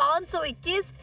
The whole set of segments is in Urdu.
521,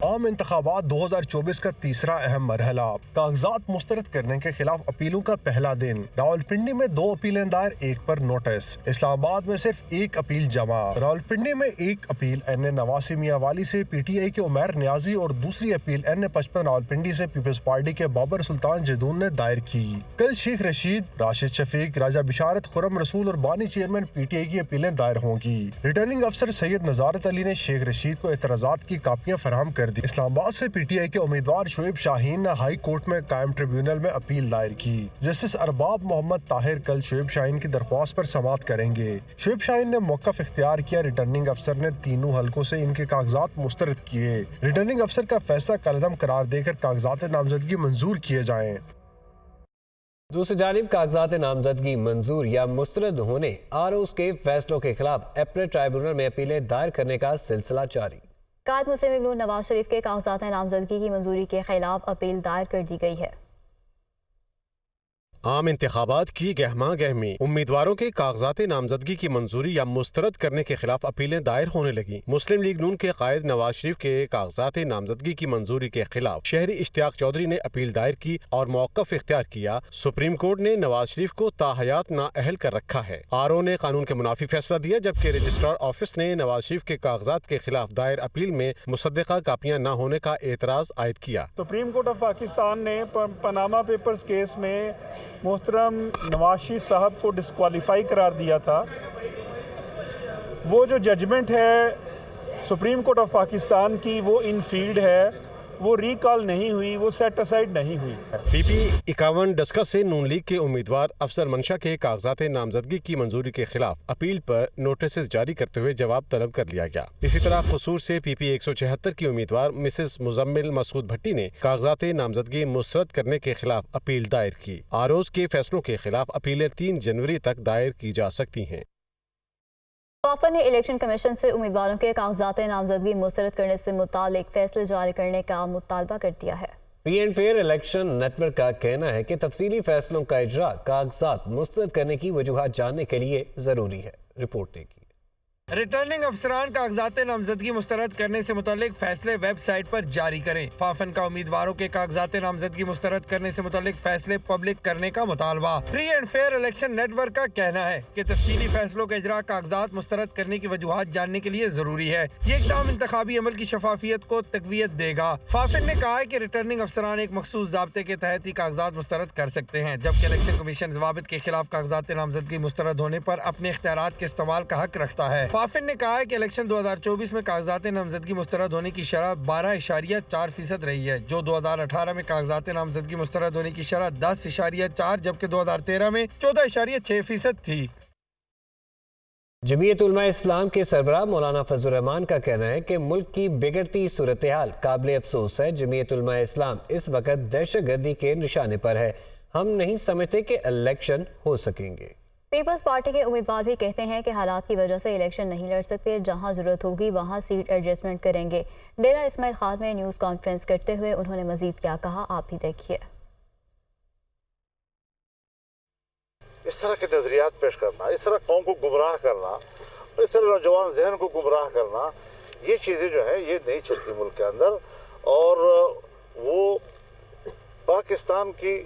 عام انتخابات 2024 کا تیسرا اہم مرحلہ، کاغذات مسترد کرنے کے خلاف اپیلوں کا پہلا دن۔ راولپنڈی میں 2 اپیلیں دائر، 1 پر نوٹس۔ اسلام آباد میں صرف 1 اپیل جمع۔ راولپنڈی میں 1 اپیل این نواسی میاں والی سے پی ٹی آئی کے عمیر نیازی اور دوسری اپیل این55 راولپنڈی سے پیپلز پارٹی کے بابر سلطان جدون نے دائر کی۔ کل شیخ رشید، راشد شفیق، راجہ بشارت، خرم رسول اور بانی چیئرمین پی ٹی آئی کی اپیلیں دائر ہوں گی۔ ریٹرننگ افسر سید نظارت علی نے شیخ رشید کو اعتراضات کی کاپیاں فراہم کر دی۔ اسلام آباد سے پی ٹی آئی کے امیدوار شعیب شاہین نے ہائی کورٹ میں قائم ٹریبیونل میں اپیل دائر کی۔ جسٹس ارباب محمد طاہر کل شعیب شاہین کی درخواست پر سماعت کریں گے۔ شعیب شاہین نے موقف اختیار کیا۔ ریٹرننگ افسر نے تینوں حلقوں سے ان کے کاغذات مسترد کیے۔ ریٹرننگ افسر کا فیصلہ کالعدم قرار دے کر کاغذات نامزدگی منظور کیے جائیں۔ دوسری جانب کاغذات نامزدگی منظور یا مسترد ہونے آروز کے فیصلوں کے خلاف اپیلیٹ ٹرائبیونل میں اپیلیں دائر کرنے کا سلسلہ جاری۔ قائد مسلم لیگ نون نواز شریف کے کاغذات نامزدگی کی منظوری کے خلاف اپیل دائر کر دی گئی ہے۔ عام انتخابات کی گہما گہمی، امیدواروں کے کاغذات نامزدگی کی منظوری یا مسترد کرنے کے خلاف اپیلیں دائر ہونے لگیں۔ مسلم لیگ نون کے قائد نواز شریف کے کاغذات نامزدگی کی منظوری کے خلاف شہری اشتیاق چودھری نے اپیل دائر کی اور موقف اختیار کیا۔ سپریم کورٹ نے نواز شریف کو تاحیات نااہل کر رکھا ہے۔ آر او نے قانون کے منافی فیصلہ دیا، جبکہ رجسٹرار آفس نے نواز شریف کے کاغذات کے خلاف دائر اپیل میں مصدقہ کاپیاں نہ ہونے کا اعتراض عائد کیا۔ سپریم کورٹ آف پاکستان نے پاناما پیپرز کیس میں محترم نواز شریف صاحب کو ڈسکوالیفائی قرار دیا تھا۔ وہ جو ججمنٹ ہے سپریم کورٹ آف پاکستان کی وہ ان فیلڈ ہے، وہ ریکال نہیں ہوئی، وہ سیٹ اسائیڈ نہیں ہوئی۔ پی پی 51 ڈسکا سے نون لیگ کے امیدوار افضل منشا کے کاغذات نامزدگی کی منظوری کے خلاف اپیل پر نوٹسز جاری کرتے ہوئے جواب طلب کر لیا گیا۔ اسی طرح قصور سے پی پی 176 کی امیدوار مسز مزمل مسعود بھٹی نے کاغذات نامزدگی مسترد کرنے کے خلاف اپیل دائر کی۔ آروز کے فیصلوں کے خلاف اپیلیں 3 جنوری تک دائر کی جا سکتی ہیں۔ وفد نے الیکشن کمیشن سے امیدواروں کے کاغذات نامزدگی مسترد کرنے سے متعلق فیصلے جاری کرنے کا مطالبہ کر دیا ہے۔ Free and fair election network کا کہنا ہے کہ تفصیلی فیصلوں کا اجرا کاغذات مسترد کرنے کی وجوہات جاننے کے لیے ضروری ہے۔ رپورٹ دیکھیے۔ ریٹرننگ افسران کاغذات نامزدگی مسترد کرنے سے متعلق فیصلے ویب سائٹ پر جاری کریں۔ فافن کا امیدواروں کے کاغذات نامزدگی مسترد کرنے سے متعلق فیصلے پبلک کرنے کا مطالبہ۔ Free and fair election network کا کہنا ہے کہ تفصیلی فیصلوں کا اجرا کاغذات مسترد کرنے کی وجوہات جاننے کے لیے ضروری ہے۔ یہ اقدام انتخابی عمل کی شفافیت کو تقویت دے گا۔ فافن نے کہا ہے کہ ریٹرننگ افسران ایک مخصوص ضابطے کے تحت ہی کاغذات مسترد کر سکتے ہیں، جبکہ الیکشن کمیشن ضوابط کے خلاف کاغذات نامزدگی مسترد ہونے پر اپنے اختیارات کے استعمال کا حق رکھتا ہے۔ فافن نے کہا ہے کہ الیکشن 2024 میں کاغذات نامزدگی مسترد ہونے کی شرح 12.4% رہی ہے، جو 2018 میں کاغذات نامزدگی مسترد ہونے کی شرح 10.4 جبکہ 2013 میں 14.6% تھی۔ جمعیت علماء اسلام کے سربراہ مولانا فضل الرحمان کا کہنا ہے کہ ملک کی بگڑتی صورتحال قابل افسوس ہے۔ جمعیت علماء اسلام اس وقت دہشت گردی کے نشانے پر ہے۔ ہم نہیں سمجھتے کہ الیکشن ہو سکیں گے۔ پیپلز پارٹی کے امیدوار بھی کہتے ہیں کہ حالات کی وجہ سے الیکشن نہیں لڑ سکتے، جہاں ضرورت ہوگی وہاں سیٹ ایڈجسٹمنٹ کریں گے۔ ڈیرہ اسماعیل خان میں نیوز کانفرنس کرتے ہوئے انہوں نے مزید کیا کہا، آپ بھی دیکھیے۔ اس طرح کے نظریات پیش کرنا، اس طرح قوم کو گمراہ کرنا، اس طرح نوجوان ذہن کو گمراہ کرنا، یہ چیزیں جو ہے یہ نہیں چلتی ملک کے اندر، اور وہ پاکستان کی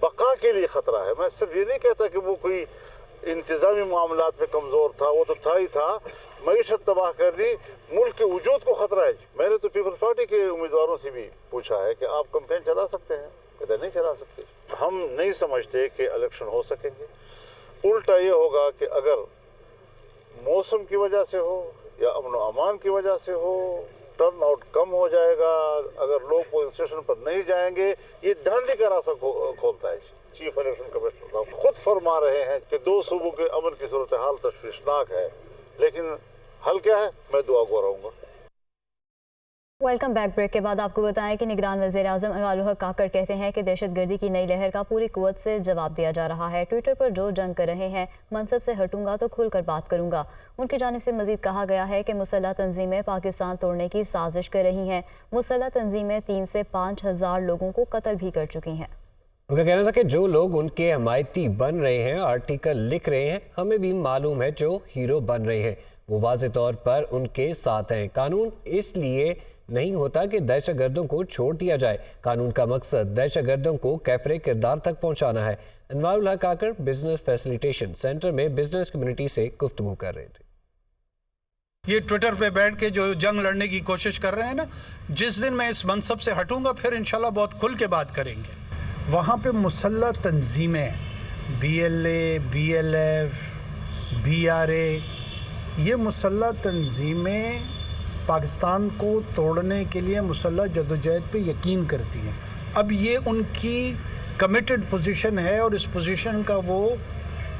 بقا کے لیے خطرہ ہے۔ میں صرف یہ نہیں کہتا کہ وہ کوئی انتظامی معاملات میں کمزور تھا، وہ تو تھا ہی تھا، معیشت تباہ کر دی، ملک کے وجود کو خطرہ ہے۔ میں نے تو پیپلز پارٹی کے امیدواروں سے بھی پوچھا ہے کہ آپ کمپین چلا سکتے ہیں؟ کہتے نہیں چلا سکتے۔ ہم نہیں سمجھتے کہ الیکشن ہو سکیں گے۔ الٹا یہ ہوگا کہ اگر موسم کی وجہ سے ہو یا امن و امان کی وجہ سے ہو، ٹرن آؤٹ کم ہو جائے گا، اگر لوگ پولنگ اسٹیشن پر نہیں جائیں گے، یہ دھاندلی کا راستہ کھولتا ہے۔ چیف الیکشن کمشنر صاحب خود فرما رہے ہیں کہ 2 صوبوں کے امن کی صورتحال تشویشناک ہے، لیکن حل کیا ہے؟ میں دعا گو رہوں گا۔ Welcome back. بریک کے بعد آپ کو بتائیں کہ نگران وزیر اعظم انوار الحق کاکڑ کہتے ہیں کہ دہشت گردی کی نئی لہر کا پوری قوت سے جواب دیا جا رہا ہے۔ ٹویٹر پر جو جنگ کر رہے ہیں، منصب سے ہٹوں گا تو کھل کر بات کروں گا۔ ان کی جانب سے مزید کہا گیا ہے کہ مسلح تنظیمیں پاکستان توڑنے کی سازش کر رہی ہیں۔ مسلح تنظیمیں 3 سے 5 ہزار لوگوں کو قتل بھی کر چکی ہیں۔ ان کا کہنا تھا کہ جو لوگ ان کے حمایتی بن رہے ہیں، آرٹیکل لکھ رہے ہیں، ہمیں بھی معلوم ہے جو ہیرو بن رہے ہیں وہ واضح طور پر ان کے ساتھ ہیں۔ قانون اس لیے نہیں ہوتا کہ دہشت گردوں کو چھوڑ دیا جائے. قانون کا مقصد دہشت گردوں کو کیفر کردار تک پہنچانا ہے. انوار الحق کاکڑ بزنس فیسیلیٹیشن سینٹر میں بزنس کمیونٹی سے گفتگو کر رہے تھے. یہ ٹویٹر پہ بیٹھ کے جو جنگ لڑنے کی کوشش کر رہے ہیں نا، جس دن میں اس منصب سے ہٹوں گا پھر انشاءاللہ بہت کھل کے بات کریں گے. وہاں پہ مسلح تنظیمیں BLA BLF BRA یہ مسلح تنظیمیں پاکستان کو توڑنے کے لیے مسلح جدوجہد پہ یقین کرتی ہیں. اب یہ ان کی کمیٹڈ پوزیشن ہے اور اس پوزیشن کا وہ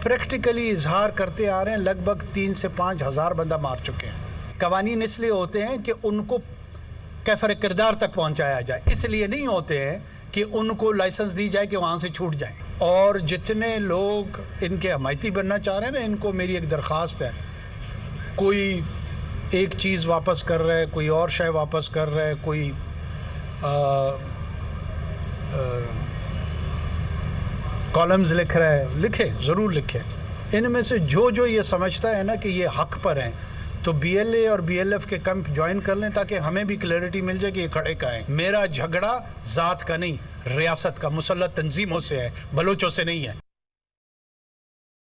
پریکٹیکلی اظہار کرتے آ رہے ہیں. لگ بھگ 3 سے 5 ہزار بندہ مار چکے ہیں. قوانین اس لیے ہوتے ہیں کہ ان کو کیفر کردار تک پہنچایا جائے، اس لیے نہیں ہوتے ہیں کہ ان کو لائسنس دی جائے کہ وہاں سے چھوٹ جائیں. اور جتنے لوگ ان کے حمایتی بننا چاہ رہے ہیں نا، ان کو میری ایک درخواست ہے، کوئی ایک چیز واپس کر رہا ہے، کوئی اور شے واپس کر رہا ہے، کوئی کالمز لکھ رہا ہے، لکھے، ضرور لکھے. ان میں سے جو یہ سمجھتا ہے نا کہ یہ حق پر ہیں تو BLA اور BLF کے کیمپ جوائن کر لیں تاکہ ہمیں بھی کلیئرٹی مل جائے کہ یہ کھڑے کا ہیں. میرا جھگڑا ذات کا نہیں، ریاست کا، مسلح تنظیموں سے ہے، بلوچوں سے نہیں ہے.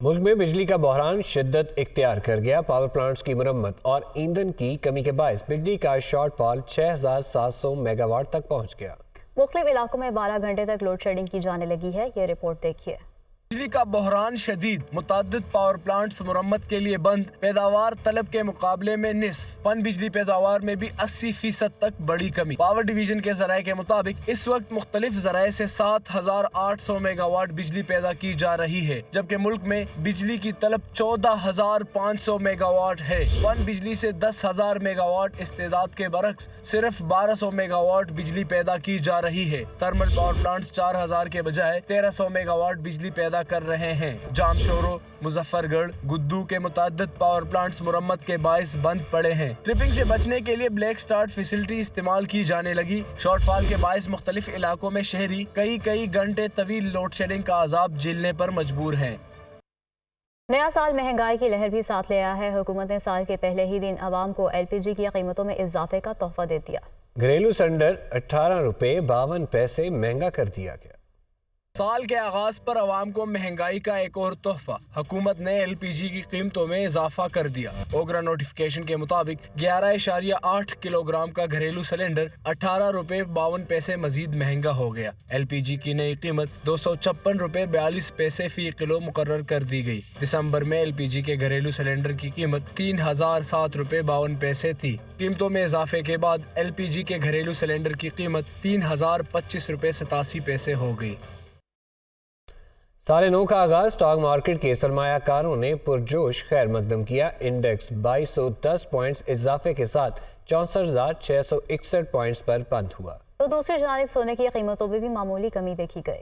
ملک میں بجلی کا بحران شدت اختیار کر گیا. پاور پلانٹس کی مرمت اور ایندھن کی کمی کے باعث بجلی کا شارٹ فال 6700 میگا واٹ تک پہنچ گیا. مختلف علاقوں میں 12 گھنٹے تک لوڈ شیڈنگ کی جانے لگی ہے. یہ رپورٹ دیکھیے. بجلی کا بحران شدید، متعدد پاور پلانٹس مرمت کے لیے بند، پیداوار طلب کے مقابلے میں نصف، پن بجلی پیداوار میں بھی 80% تک بڑی کمی. پاور ڈویژن کے ذرائع کے مطابق اس وقت مختلف ذرائع سے 7800 میگا واٹ بجلی پیدا کی جا رہی ہے، جبکہ ملک میں بجلی کی طلب 14500 میگا واٹ ہے. پن بجلی سے 10000 میگا واٹ استعداد کے برعکس صرف 1200 میگا واٹ بجلی پیدا کی جا رہی ہے. تھرمل پاور پلانٹس 4000 کے بجائے 1300 میگا واٹ بجلی پیدا کر رہے ہیں. جام شورو، مظفر گڑھ، گدو کے متعدد پاور پلانٹس مرمت کے باعث بند پڑے ہیں. ٹرپنگ سے بچنے کے لیے بلیک سٹارٹ فیسلٹی استعمال کی جانے لگی. شارٹ فال کے باعث مختلف علاقوں میں شہری کئی گھنٹے طویل لوڈ شیڈنگ کا عذاب جھیلنے پر مجبور ہیں. نیا سال مہنگائی کی لہر بھی ساتھ لے آیا ہے. حکومت نے سال کے پہلے ہی دن عوام کو LPG کی قیمتوں میں اضافے کا تحفہ دے دیا. گھریلو سلنڈر 18 روپے 52 پیسے مہنگا کر دیا گیا. سال کے آغاز پر عوام کو مہنگائی کا ایک اور تحفہ، حکومت نے LPG کی قیمتوں میں اضافہ کر دیا. اوگرا نوٹیفیکیشن کے مطابق 11.8 کلو گرام کا گھریلو سلنڈر 18 روپے 52 پیسے مزید مہنگا ہو گیا. LPG کی نئی قیمت 256 روپے 42 پیسے فی کلو مقرر کر دی گئی. دسمبر میں LPG کے گھریلو سلنڈر کی قیمت 3007 روپے 52 پیسے تھی. قیمتوں میں اضافے کے بعد LPG کے گھریلو سلنڈر کی قیمت 3025 روپے 87 پیسے ہو گئی. سال نو کا آغاز اسٹاک مارکیٹ کے سرمایہ کاروں نے پرجوش خیر مقدم کیا. انڈیکس 2210 پوائنٹس اضافے کے ساتھ 64,661 پوائنٹس پر بند ہوا. تو دوسری جانب سونے کی قیمتوں میں بھی معمولی کمی دیکھی گئی.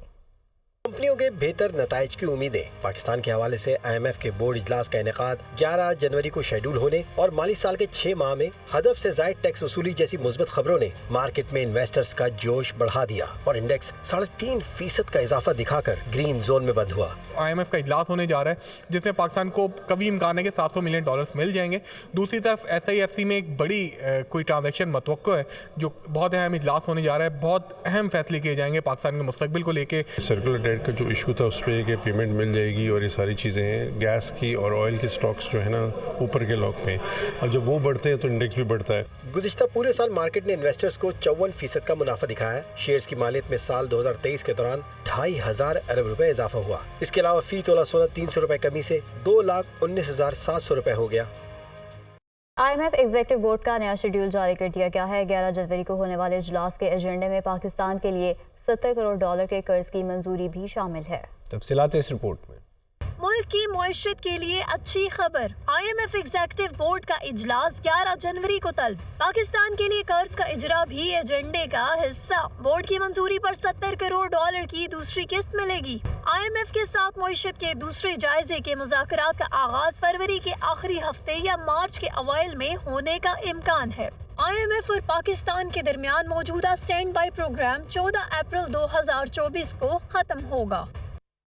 کمپنیوں کے بہتر نتائج کی امیدیں. پاکستان کے حوالے سے IMF کے بورڈ اجلاس کا انعقاد 11 جنوری کو شیڈول ہونے اور مالی سال کے 6 ماہ میں ہدف سے زائد ٹیکس وصولی جیسی مثبت خبروں نے مارکیٹ میں انویسٹرز کا جوش بڑھا دیا اور انڈیکس 3.5% کا اضافہ دکھا کر گرین زون میں بند ہوا. IMF کا اجلاس ہونے جا رہا ہے جس میں پاکستان کو قوی امکان ہے کہ $700 ملین مل جائیں گے. دوسری طرف SIFC میں ایک بڑی کوئی ٹرانزیکشن متوقع ہے جو بہت اہم اجلاس ہونے جا رہا ہے. بہت اہم فیصلے کیے جائیں گے پاکستان کے مستقبل کو لے کے. سرکولر ڈیٹ کا جو ایشو تھا اس پہ کہ پیمنٹ مل جائے گی اور یہ ساری چیزیں ہیں. گیس کی اور آئل کے سٹاکس جو ہے نا اوپر کے لاک پہ، اب جب وہ بڑھتے ہیں تو انڈیکس بھی بڑھتا ہے. گزشتہ پورے سال مارکیٹ نے انویسٹرز کو 54% کا منافع دکھایا ہے. شیئرز کی مالیت میں سال 2023 کے دوران 2500 ارب روپے اضافہ ہوا. اس کے علاوہ فی تولہ سونا 300 روپے کمی سے 2,19,700 روپے ہو گیا. IMF ایگزیکٹو بورڈ کا نیا شیڈول جاری کر دیا گیا ہے. 11 جنوری کو ہونے والے اجلاس کے ایجنڈے میں پاکستان کے لیے $70 کروڑ کے قرض کی منظوری بھی شامل ہے. تفصیلات اس رپورٹ میں. ملک کی معیشت کے لیے اچھی خبر. IMF ایگزیکٹو بورڈ کا اجلاس 11 جنوری کو طلب. پاکستان کے لیے قرض کا اجرا بھی ایجنڈے کا حصہ. بورڈ کی منظوری پر $70 کروڑ کی دوسری قسط ملے گی. IMF کے ساتھ معیشت کے دوسرے جائزے کے مذاکرات کا آغاز فروری کے آخری ہفتے یا مارچ کے اوائل میں ہونے کا امکان ہے. IMF اور پاکستان کے درمیان موجودہ سٹینڈ بائی پروگرام 14 اپریل 2024 کو ختم ہوگا.